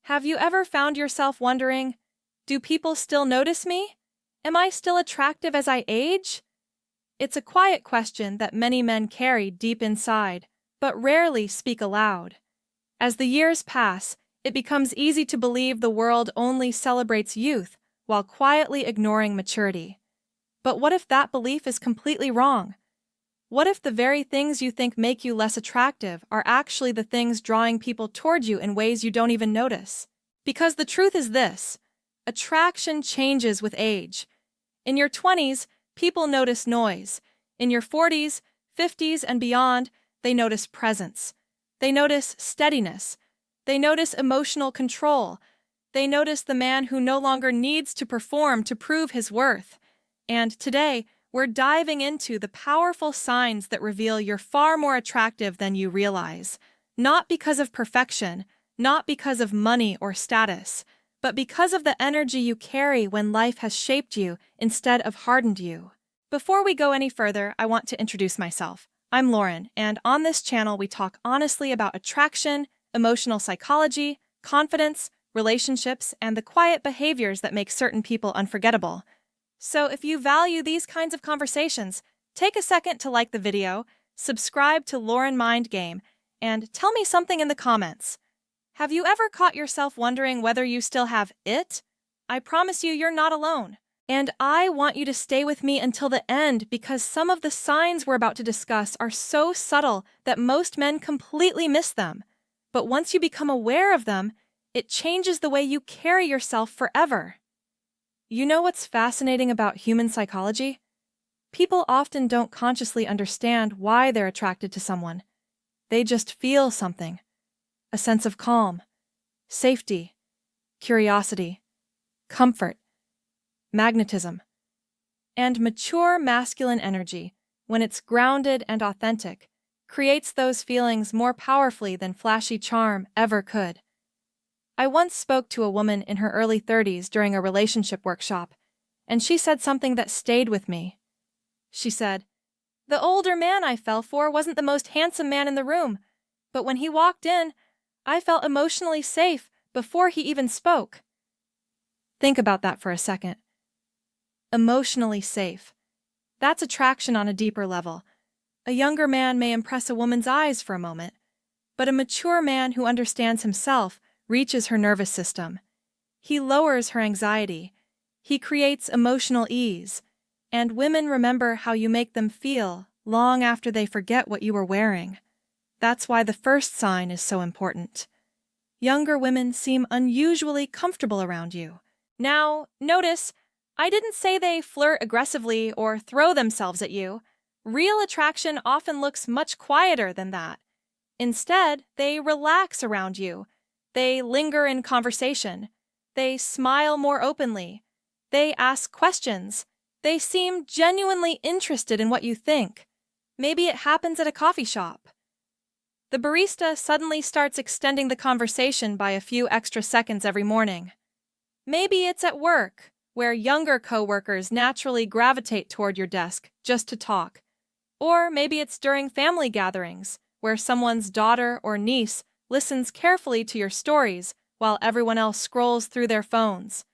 Have you ever found yourself wondering, do people still notice me? Am I still attractive as I age? It's a quiet question that many men carry deep inside, but rarely speak aloud. As the years pass, it becomes easy to believe the world only celebrates youth while quietly ignoring maturity. But what if that belief is completely wrong? What if the very things you think make you less attractive are actually the things drawing people toward you in ways you don't even notice? Because the truth is this: attraction changes with age. In your 20s, people notice noise. In your 40s, 50s, and beyond, they notice presence. They notice steadiness. They notice emotional control. They notice the man who no longer needs to perform to prove his worth. And today, we're diving into the powerful signs that reveal you're far more attractive than you realize. Not because of perfection, not because of money or status, but because of the energy you carry when life has shaped you instead of hardened you. Before we go any further, I want to introduce myself. I'm Lauren, and on this channel we talk honestly about attraction, emotional psychology, confidence, relationships, and the quiet behaviors that make certain people unforgettable. So if you value these kinds of conversations, take a second to like the video, subscribe to Lauren Mind Game, and tell me something in the comments. Have you ever caught yourself wondering whether you still have it? I promise you, you're not alone. And I want you to stay with me until the end because some of the signs we're about to discuss are so subtle that most men completely miss them. But once you become aware of them, it changes the way you carry yourself forever. You know what's fascinating about human psychology? People often don't consciously understand why they're attracted to someone. They just feel something. A sense of calm, safety, curiosity, comfort, magnetism. And mature masculine energy, when it's grounded and authentic, creates those feelings more powerfully than flashy charm ever could. I once spoke to a woman in her early 30s during a relationship workshop, and she said something that stayed with me. She said, "The older man I fell for wasn't the most handsome man in the room, but when he walked in, I felt emotionally safe before he even spoke." Think about that for a second. Emotionally safe. That's attraction on a deeper level. A younger man may impress a woman's eyes for a moment, but a mature man who understands himself reaches her nervous system. He lowers her anxiety. He creates emotional ease. And women remember how you make them feel long after they forget what you were wearing. That's why the first sign is so important. Younger women seem unusually comfortable around you. Now, notice, I didn't say they flirt aggressively or throw themselves at you. Real attraction often looks much quieter than that. Instead, they relax around you. They linger in conversation. They smile more openly. They ask questions. They seem genuinely interested in what you think. Maybe it happens at a coffee shop. The barista suddenly starts extending the conversation by a few extra seconds every morning. Maybe it's at work, where younger coworkers naturally gravitate toward your desk just to talk. Or maybe it's during family gatherings, where someone's daughter or niece listens carefully to your stories while everyone else scrolls through their phones.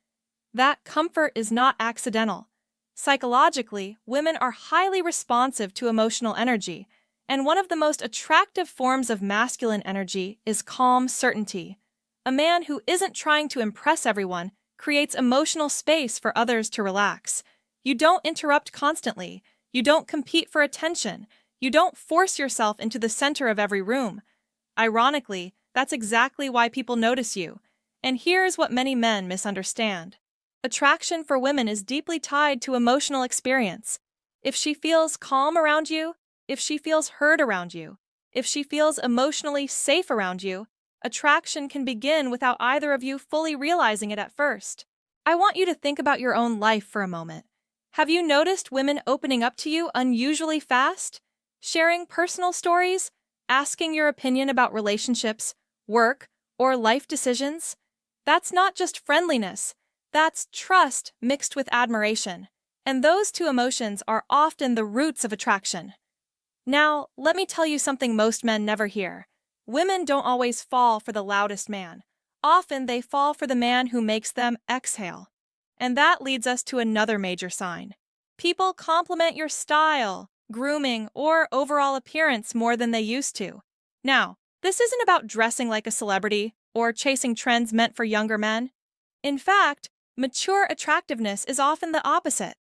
That comfort is not accidental. Psychologically, women are highly responsive to emotional energy, and one of the most attractive forms of masculine energy is calm certainty. A man who isn't trying to impress everyone creates emotional space for others to relax. You don't interrupt constantly. You don't compete for attention. You don't force yourself into the center of every room. Ironically, that's exactly why people notice you. And here's what many men misunderstand. Attraction for women is deeply tied to emotional experience. If she feels calm around you, if she feels heard around you, if she feels emotionally safe around you, attraction can begin without either of you fully realizing it at first. I want you to think about your own life for a moment. Have you noticed women opening up to you unusually fast? Sharing personal stories? Asking your opinion about relationships, work, or life decisions? That's not just friendliness. That's trust mixed with admiration. And those two emotions are often the roots of attraction. Now, let me tell you something most men never hear. Women don't always fall for the loudest man. Often they fall for the man who makes them exhale. And that leads us to another major sign. People compliment your style, grooming, or overall appearance more than they used to. Now, this isn't about dressing like a celebrity or chasing trends meant for younger men. In fact, mature attractiveness is often the opposite.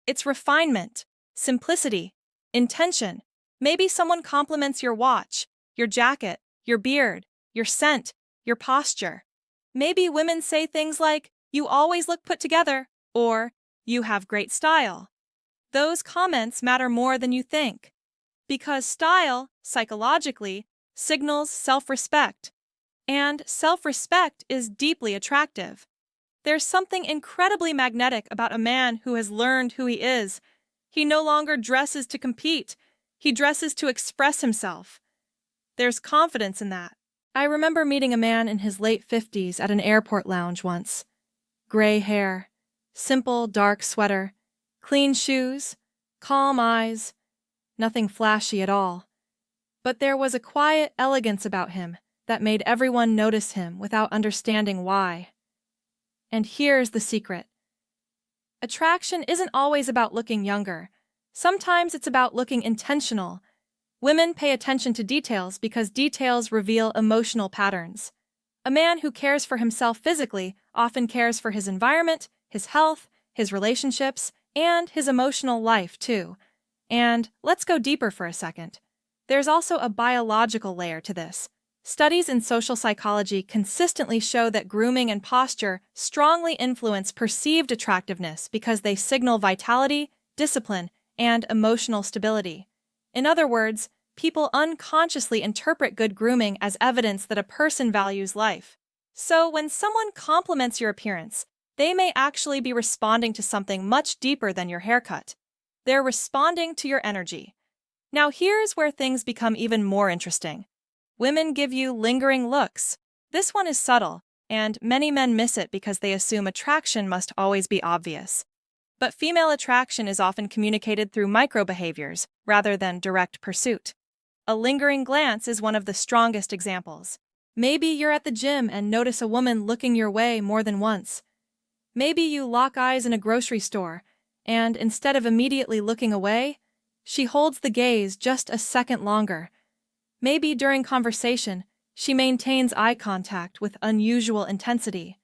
It's refinement, simplicity, intention. Maybe someone compliments your watch, your jacket, your beard, your scent, your posture. Maybe women say things like, "You always look put together," or "You have great style." Those comments matter more than you think. Because style, psychologically, signals self-respect. And self-respect is deeply attractive. There's something incredibly magnetic about a man who has learned who he is. He no longer dresses to compete. He dresses to express himself. There's confidence in that. I remember meeting a man in his late 50s at an airport lounge once. Gray hair, simple dark sweater, clean shoes, calm eyes, nothing flashy at all. But there was a quiet elegance about him that made everyone notice him without understanding why. And here's the secret. Attraction isn't always about looking younger. Sometimes it's about looking intentional. Women pay attention to details because details reveal emotional patterns. A man who cares for himself physically often cares for his environment, his health, his relationships, and his emotional life too. And let's go deeper for a second. There's also a biological layer to this. Studies in social psychology consistently show that grooming and posture strongly influence perceived attractiveness because they signal vitality, discipline, and emotional stability. In other words, people unconsciously interpret good grooming as evidence that a person values life. So when someone compliments your appearance, they may actually be responding to something much deeper than your haircut. They're responding to your energy. Now here's where things become even more interesting. Women give you lingering looks. This one is subtle, and many men miss it because they assume attraction must always be obvious. But female attraction is often communicated through micro-behaviors rather than direct pursuit. A lingering glance is one of the strongest examples. Maybe you're at the gym and notice a woman looking your way more than once. Maybe you lock eyes in a grocery store, and instead of immediately looking away, she holds the gaze just a second longer. Maybe during conversation, she maintains eye contact with unusual intensity.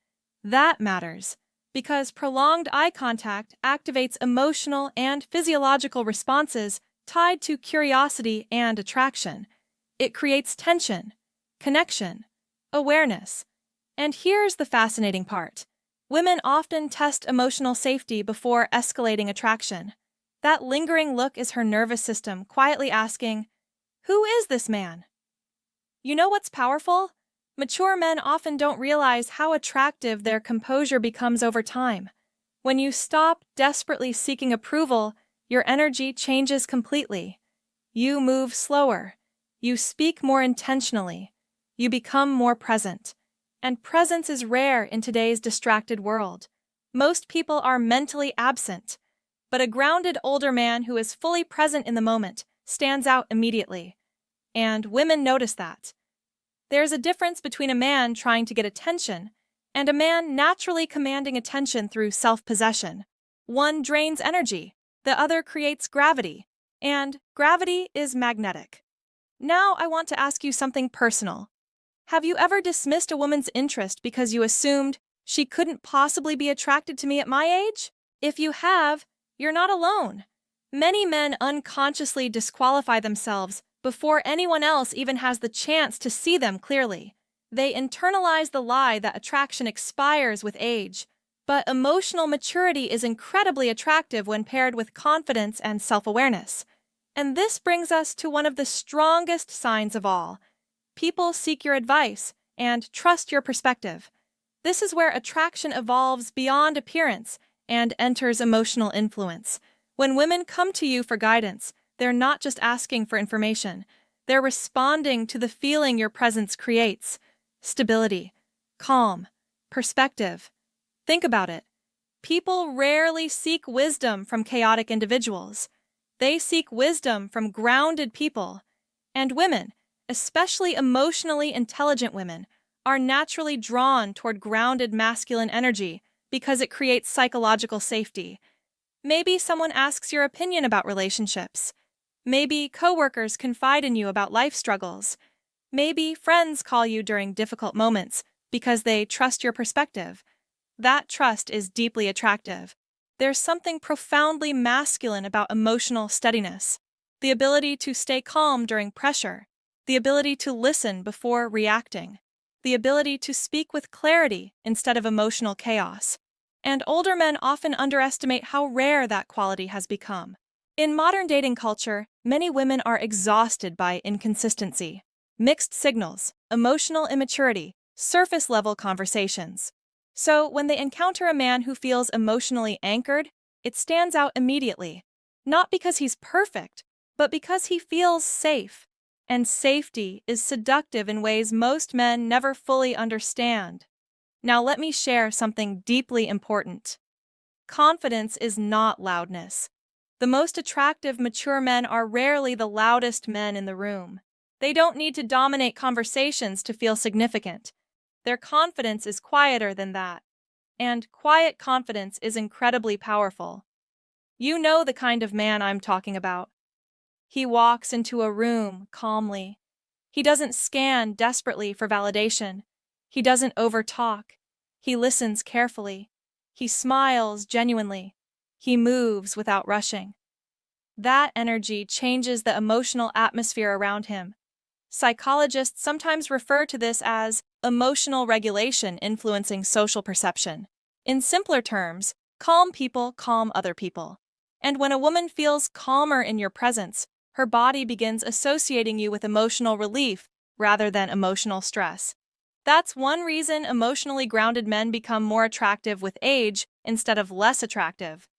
That matters, because prolonged eye contact activates emotional and physiological responses tied to curiosity and attraction. It creates tension, connection, awareness. And here's the fascinating part. Women often test emotional safety before escalating attraction. That lingering look is her nervous system quietly asking, "Who is this man?" You know what's powerful? Mature men often don't realize how attractive their composure becomes over time. When you stop desperately seeking approval, your energy changes completely. You move slower. You speak more intentionally. You become more present. And presence is rare in today's distracted world. Most people are mentally absent. But a grounded older man who is fully present in the moment stands out immediately. And women notice that. There's a difference between a man trying to get attention and a man naturally commanding attention through self-possession. One drains energy, the other creates gravity, and gravity is magnetic. Now I want to ask you something personal. Have you ever dismissed a woman's interest because you assumed she couldn't possibly be attracted to me at my age? If you have, you're not alone. Many men unconsciously disqualify themselves before anyone else even has the chance to see them clearly. They internalize the lie that attraction expires with age. But emotional maturity is incredibly attractive when paired with confidence and self-awareness. And this brings us to one of the strongest signs of all. People seek your advice and trust your perspective. This is where attraction evolves beyond appearance and enters emotional influence. When women come to you for guidance, they're not just asking for information. They're responding to the feeling your presence creates. Stability, calm, perspective. Think about it. People rarely seek wisdom from chaotic individuals. They seek wisdom from grounded people. And women, especially emotionally intelligent women, are naturally drawn toward grounded masculine energy because it creates psychological safety. Maybe someone asks your opinion about relationships. Maybe coworkers confide in you about life struggles. Maybe friends call you during difficult moments because they trust your perspective. That trust is deeply attractive. There's something profoundly masculine about emotional steadiness, the ability to stay calm during pressure, the ability to listen before reacting, the ability to speak with clarity instead of emotional chaos. And older men often underestimate how rare that quality has become. In modern dating culture, many women are exhausted by inconsistency, mixed signals, emotional immaturity, surface-level conversations. So, when they encounter a man who feels emotionally anchored, it stands out immediately. Not because he's perfect, but because he feels safe. And safety is seductive in ways most men never fully understand. Now let me share something deeply important. Confidence is not loudness. The most attractive, mature men are rarely the loudest men in the room. They don't need to dominate conversations to feel significant. Their confidence is quieter than that. And quiet confidence is incredibly powerful. You know the kind of man I'm talking about. He walks into a room calmly. He doesn't scan desperately for validation. He doesn't overtalk. He listens carefully. He smiles genuinely. He moves without rushing. That energy changes the emotional atmosphere around him. Psychologists sometimes refer to this as emotional regulation influencing social perception. In simpler terms, calm people calm other people. And when a woman feels calmer in your presence, her body begins associating you with emotional relief rather than emotional stress. That's one reason emotionally grounded men become more attractive with age instead of less attractive.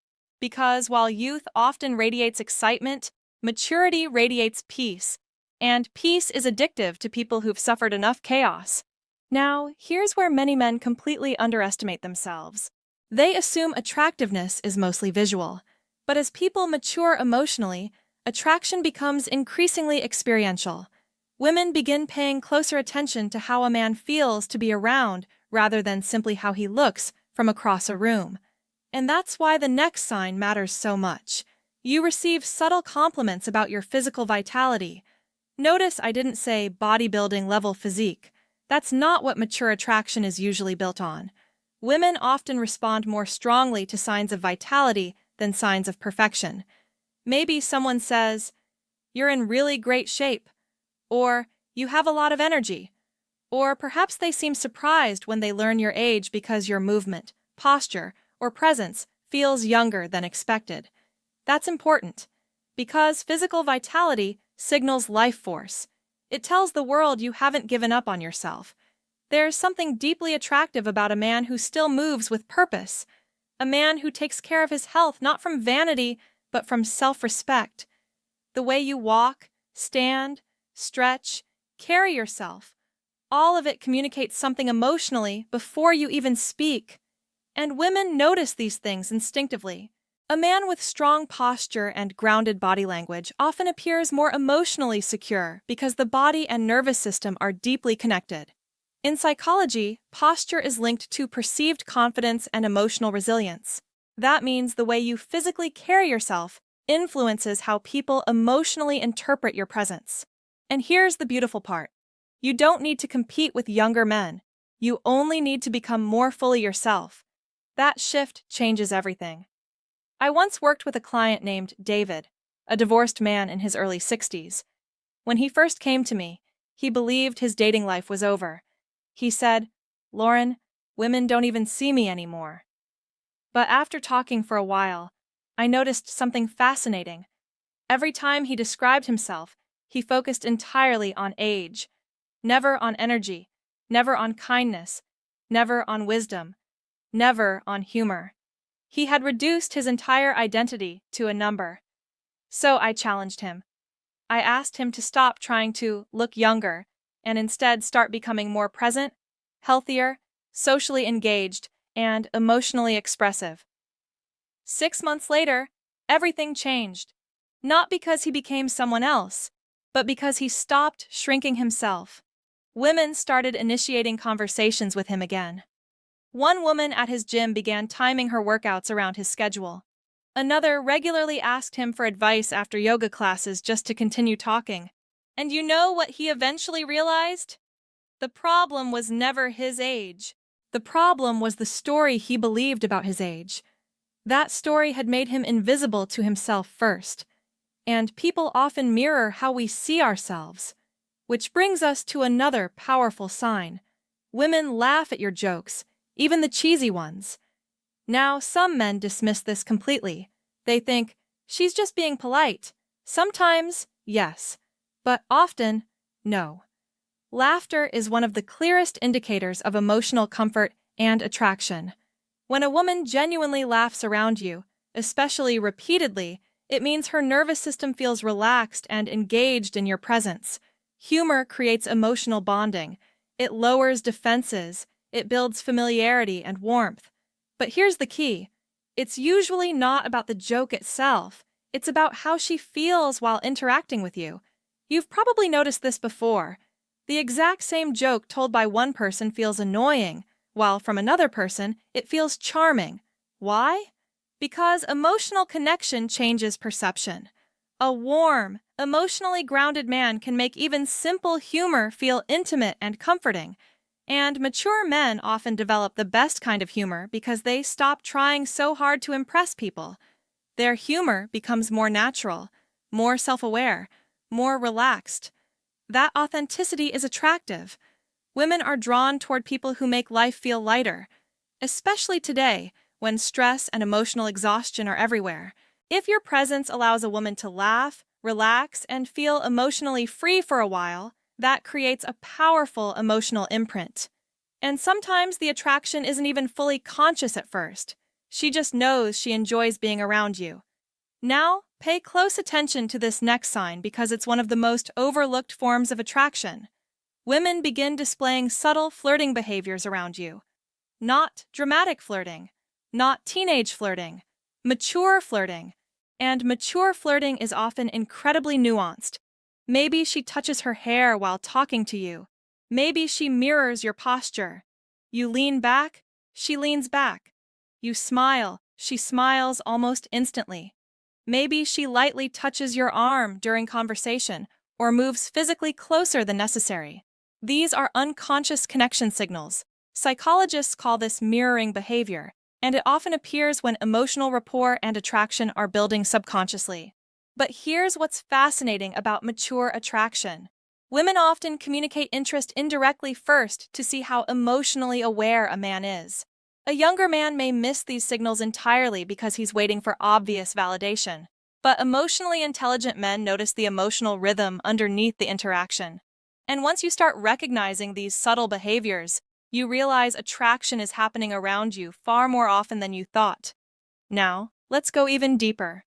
Because while youth often radiates excitement, maturity radiates peace. And peace is addictive to people who've suffered enough chaos. Now, here's where many men completely underestimate themselves. They assume attractiveness is mostly visual. But as people mature emotionally, attraction becomes increasingly experiential. Women begin paying closer attention to how a man feels to be around rather than simply how he looks from across a room. And that's why the next sign matters so much. You receive subtle compliments about your physical vitality. Notice I didn't say bodybuilding level physique. That's not what mature attraction is usually built on. Women often respond more strongly to signs of vitality than signs of perfection. Maybe someone says, "You're in really great shape," or "You have a lot of energy," or perhaps they seem surprised when they learn your age because your movement, posture, or presence feels younger than expected. That's important, because physical vitality signals life force. It tells the world you haven't given up on yourself. There's something deeply attractive about a man who still moves with purpose, a man who takes care of his health not from vanity, but from self-respect. The way you walk, stand, stretch, carry yourself, all of it communicates something emotionally before you even speak. And women notice these things instinctively. A man with strong posture and grounded body language often appears more emotionally secure because the body and nervous system are deeply connected. In psychology, posture is linked to perceived confidence and emotional resilience. That means the way you physically carry yourself influences how people emotionally interpret your presence. And here's the beautiful part. You don't need to compete with younger men. You only need to become more fully yourself. That shift changes everything. I once worked with a client named David, a divorced man in his early 60s. When he first came to me, he believed his dating life was over. He said, "Lauren, women don't even see me anymore." But after talking for a while, I noticed something fascinating. Every time he described himself, he focused entirely on age, never on energy, never on kindness, never on wisdom, never on humor. He had reduced his entire identity to a number. So I challenged him. I asked him to stop trying to look younger and instead start becoming more present, healthier, socially engaged, and emotionally expressive. 6 months later, everything changed. Not because he became someone else, but because he stopped shrinking himself. Women started initiating conversations with him again. One woman at his gym began timing her workouts around his schedule. Another regularly asked him for advice after yoga classes just to continue talking. And you know what he eventually realized? The problem was never his age. The problem was the story he believed about his age. That story had made him invisible to himself first. And people often mirror how we see ourselves. Which brings us to another powerful sign. Women laugh at your jokes, even the cheesy ones. Now, some men dismiss this completely. They think, she's just being polite. Sometimes, yes, but often, no. Laughter is one of the clearest indicators of emotional comfort and attraction. When a woman genuinely laughs around you, especially repeatedly, it means her nervous system feels relaxed and engaged in your presence. Humor creates emotional bonding. It lowers defenses. It builds familiarity and warmth. But here's the key. It's usually not about the joke itself. It's about how she feels while interacting with you. You've probably noticed this before. The exact same joke told by one person feels annoying, while from another person, it feels charming. Why? Because emotional connection changes perception. A warm, emotionally grounded man can make even simple humor feel intimate and comforting. And mature men often develop the best kind of humor because they stop trying so hard to impress people. Their humor becomes more natural, more self-aware, more relaxed. That authenticity is attractive. Women are drawn toward people who make life feel lighter, especially today when stress and emotional exhaustion are everywhere. If your presence allows a woman to laugh, relax, and feel emotionally free for a while, that creates a powerful emotional imprint. And sometimes the attraction isn't even fully conscious at first. She just knows she enjoys being around you. Now, pay close attention to this next sign because it's one of the most overlooked forms of attraction. Women begin displaying subtle flirting behaviors around you. Not dramatic flirting, not teenage flirting, mature flirting. And mature flirting is often incredibly nuanced. Maybe she touches her hair while talking to you. Maybe she mirrors your posture. You lean back, she leans back. You smile, she smiles almost instantly. Maybe she lightly touches your arm during conversation or moves physically closer than necessary. These are unconscious connection signals. Psychologists call this mirroring behavior, and it often appears when emotional rapport and attraction are building subconsciously. But here's what's fascinating about mature attraction. Women often communicate interest indirectly first to see how emotionally aware a man is. A younger man may miss these signals entirely because he's waiting for obvious validation. But emotionally intelligent men notice the emotional rhythm underneath the interaction. And once you start recognizing these subtle behaviors, you realize attraction is happening around you far more often than you thought. Now, let's go even deeper.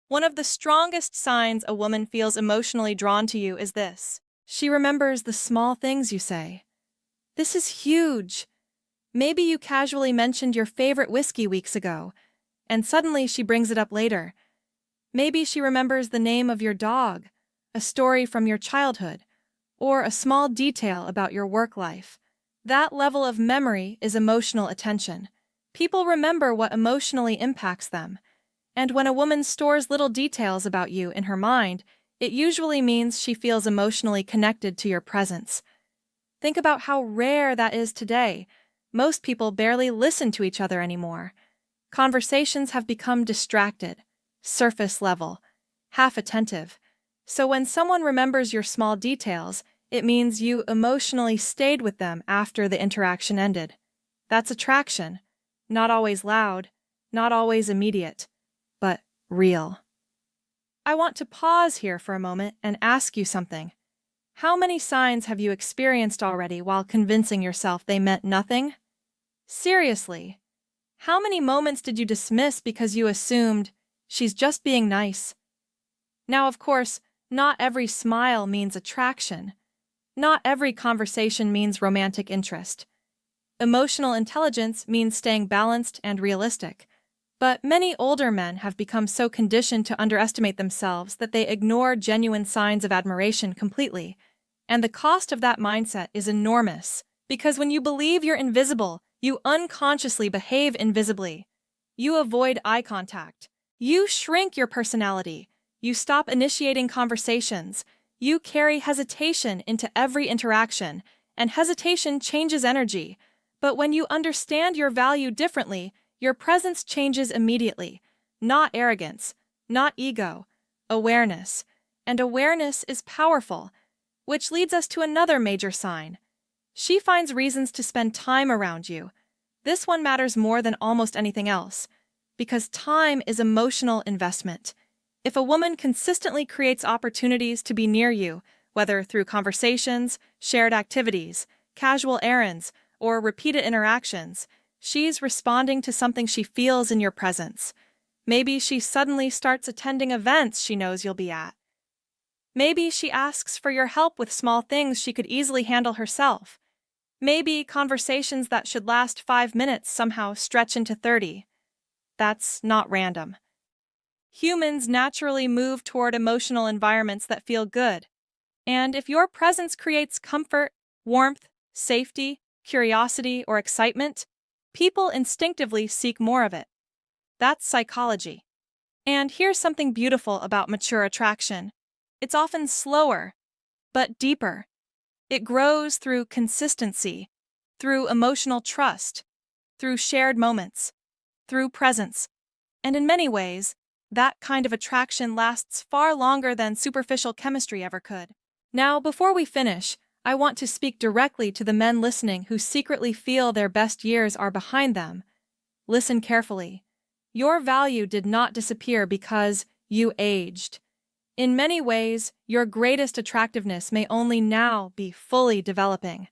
One of the strongest signs a woman feels emotionally drawn to you is this. She remembers the small things you say. This is huge. Maybe you casually mentioned your favorite whiskey weeks ago, and suddenly she brings it up later. Maybe she remembers the name of your dog, a story from your childhood, or a small detail about your work life. That level of memory is emotional attention. People remember what emotionally impacts them. And when a woman stores little details about you in her mind, it usually means she feels emotionally connected to your presence. Think about how rare that is today. Most people barely listen to each other anymore. Conversations have become distracted, surface level, half attentive. So when someone remembers your small details, it means you emotionally stayed with them after the interaction ended. That's attraction. Not always loud, not always immediate, but real. I want to pause here for a moment and ask you something. How many signs have you experienced already while convincing yourself they meant nothing? Seriously, how many moments did you dismiss because you assumed, she's just being nice? Now, of course, not every smile means attraction. Not every conversation means romantic interest. Emotional intelligence means staying balanced and realistic. But many older men have become so conditioned to underestimate themselves that they ignore genuine signs of admiration completely. And the cost of that mindset is enormous, because when you believe you're invisible, you unconsciously behave invisibly. You avoid eye contact. You shrink your personality. You stop initiating conversations. You carry hesitation into every interaction, and hesitation changes energy. But when you understand your value differently, your presence changes immediately. Not arrogance, not ego, awareness. And awareness is powerful, which leads us to another major sign. She finds reasons to spend time around you. This one matters more than almost anything else, because time is emotional investment. If a woman consistently creates opportunities to be near you, whether through conversations, shared activities, casual errands, or repeated interactions, she's responding to something she feels in your presence. Maybe she suddenly starts attending events she knows you'll be at. Maybe she asks for your help with small things she could easily handle herself. Maybe conversations that should last 5 minutes somehow stretch into 30. That's not random. Humans naturally move toward emotional environments that feel good. And if your presence creates comfort, warmth, safety, curiosity, or excitement, people instinctively seek more of it. That's psychology. And here's something beautiful about mature attraction. It's often slower, but deeper. It grows through consistency, through emotional trust, through shared moments, through presence. And in many ways, that kind of attraction lasts far longer than superficial chemistry ever could. Now, before we finish, I want to speak directly to the men listening who secretly feel their best years are behind them. Listen carefully. Your value did not disappear because you aged. In many ways, your greatest attractiveness may only now be fully developing.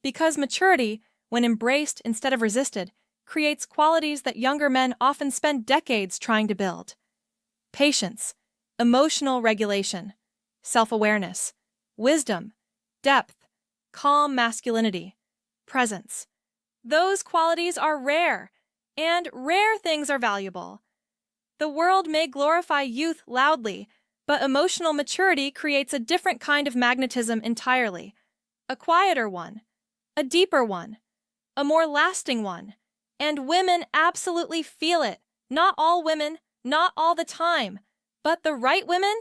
Because maturity, when embraced instead of resisted, creates qualities that younger men often spend decades trying to build. Patience, emotional regulation, self-awareness, wisdom, depth, calm masculinity, presence. Those qualities are rare, and rare things are valuable. The world may glorify youth loudly, but emotional maturity creates a different kind of magnetism entirely. A quieter one, a deeper one, a more lasting one. And women absolutely feel it. Not all women, not all the time, but the right women,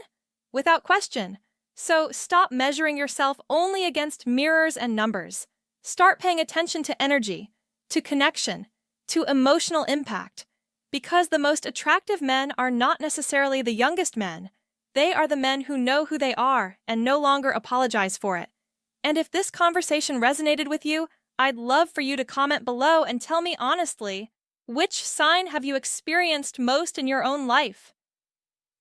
without question. So stop measuring yourself only against mirrors and numbers. Start paying attention to energy, to connection, to emotional impact. Because the most attractive men are not necessarily the youngest men. They are the men who know who they are and no longer apologize for it. And if this conversation resonated with you, I'd love for you to comment below and tell me honestly, which sign have you experienced most in your own life?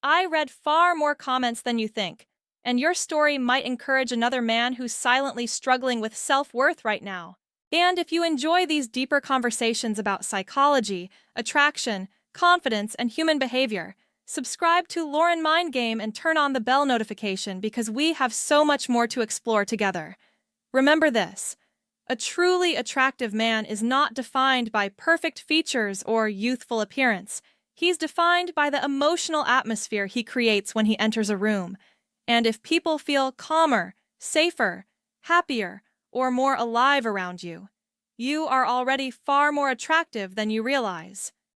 I read far more comments than you think, and your story might encourage another man who's silently struggling with self-worth right now. And if you enjoy these deeper conversations about psychology, attraction, confidence, and human behavior, subscribe to Lauren Mind Game and turn on the bell notification because we have so much more to explore together. Remember this. A truly attractive man is not defined by perfect features or youthful appearance. He's defined by the emotional atmosphere he creates when he enters a room. And if people feel calmer, safer, happier, or more alive around you, you are already far more attractive than you realize.